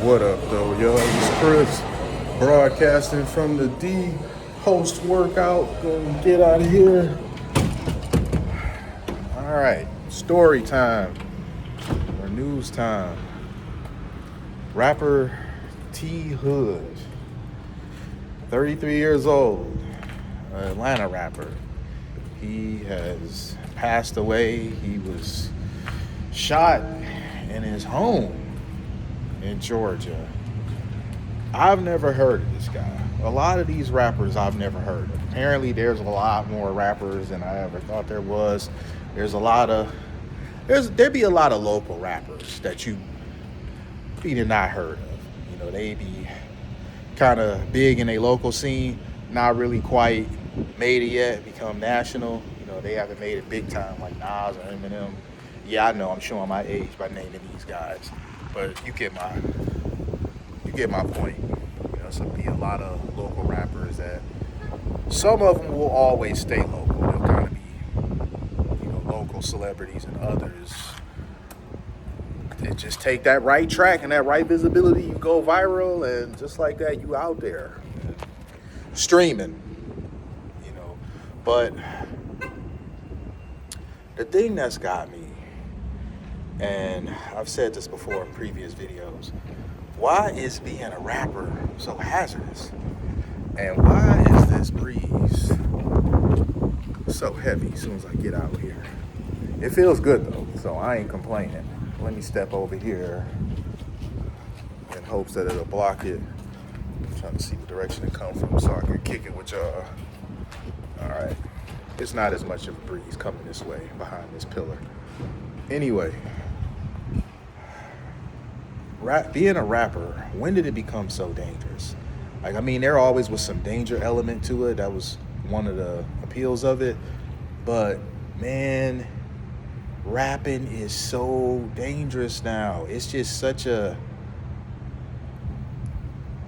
What up, though, yo? It's Chris, broadcasting from the D post workout. Gonna get out of here. All right, story time or news time. Rapper T Hood, 33 years old, Atlanta rapper. He has passed away. He was shot in his home in Georgia. I've never heard of this guy. A lot of these rappers I've never heard of. Apparently there's a lot more rappers than I ever thought there was. There'd be a lot of local rappers that you either not heard of. You know, they be kind of big in a local scene, not really quite made it yet, become national. You know, they haven't made it big time like Nas or Eminem. Yeah, I know I'm showing my age by naming these guys, but you get my point. You know, so be a lot of local rappers that some of them will always stay local. They'll kind of be, local celebrities, and others that just take that right track and that right visibility. You go viral, and just like that, you out there streaming. But the thing that's got me, and I've said this before in previous videos, why is being a rapper so hazardous? And why is this breeze so heavy as soon as I get out here? It feels good though, so I ain't complaining. Let me step over here in hopes that it'll block it. I'm trying to see what direction it comes from so I can kick it with y'all. Alright. It's not as much of a breeze coming this way behind this pillar. Anyway, being a rapper, when did it become so dangerous? There always was some danger element to it. That was one of the appeals of it. But man, rapping is so dangerous now. It's just such a...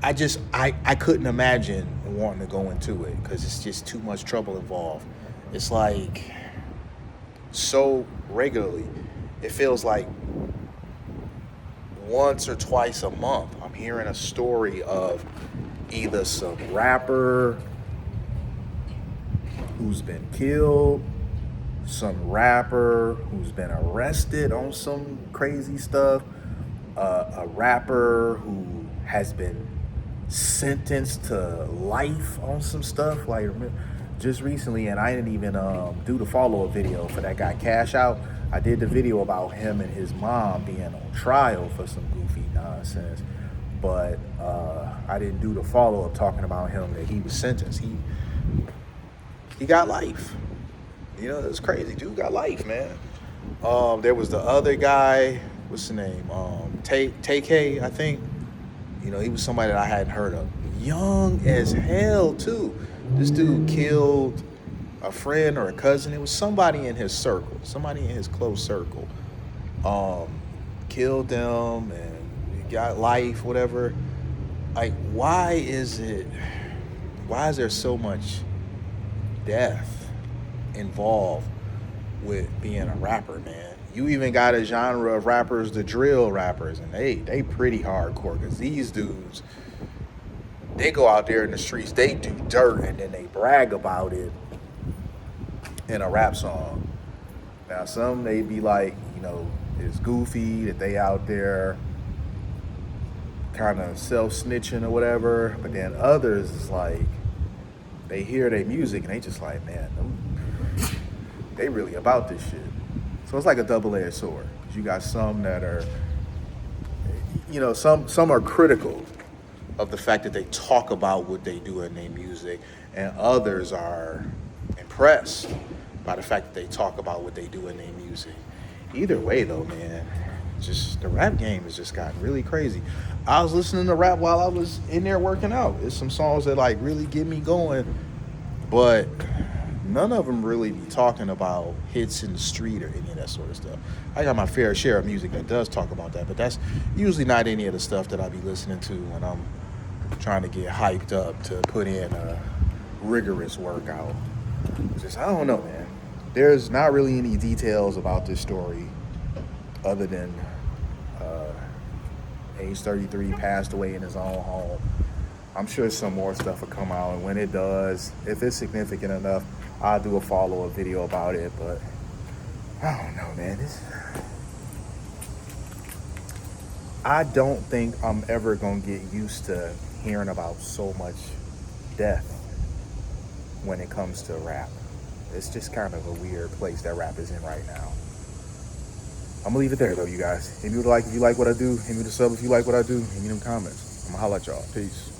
I couldn't imagine wanting to go into it because it's just too much trouble involved. It's like so regularly. It feels like once or twice a month I'm hearing a story of either some rapper who's been killed, some rapper who's been arrested on some crazy stuff, a rapper who has been sentenced to life on some stuff. Like just recently, and I didn't even do the follow-up video for that guy Cash Out. I did the video about him and his mom being on trial for some goofy nonsense, but I didn't do the follow-up talking about him that he was sentenced. He got life. You know, it's crazy. Dude got life, man. There was the other guy, what's the name? TK, I think. You know, he was somebody that I hadn't heard of. Young as hell, too. This dude killed a friend or a cousin. It was somebody in his circle, somebody in his close circle. Killed them and got life, whatever. Like, why is there so much death involved with being a rapper, man? You even got a genre of rappers, the drill rappers, and they pretty hardcore, because these dudes, they go out there in the streets, they do dirt, and then they brag about it in a rap song. Now, some they be like, it's goofy that they out there kind of self-snitching or whatever, but then others is like, they hear their music and they just like, man, they really about this shit. So it's like a double-edged sword. You got some that are, some are critical of the fact that they talk about what they do in their music, and others are impressed by the fact that they talk about what they do in their music. Either way, though, man, just the rap game has just gotten really crazy. I was listening to rap while I was in there working out. There's some songs that like really get me going, but none of them really be talking about hits in the street or any of that sort of stuff. I got my fair share of music that does talk about that, but that's usually not any of the stuff that I be listening to when I'm trying to get hyped up to put in a rigorous workout. I don't know, man. There's not really any details about this story other than age 33, passed away in his own home. I'm sure some more stuff will come out, and when it does, if it's significant enough, I'll do a follow-up video about it. But I don't know, man. I don't think I'm ever gonna get used to hearing about so much death when it comes to rap. It's just kind of a weird place that rap is in right now. I'm gonna leave it there though, you guys. If you like what I do, hit me with a sub if you like what I do, hit me in them comments. I'm gonna holla at y'all. Peace.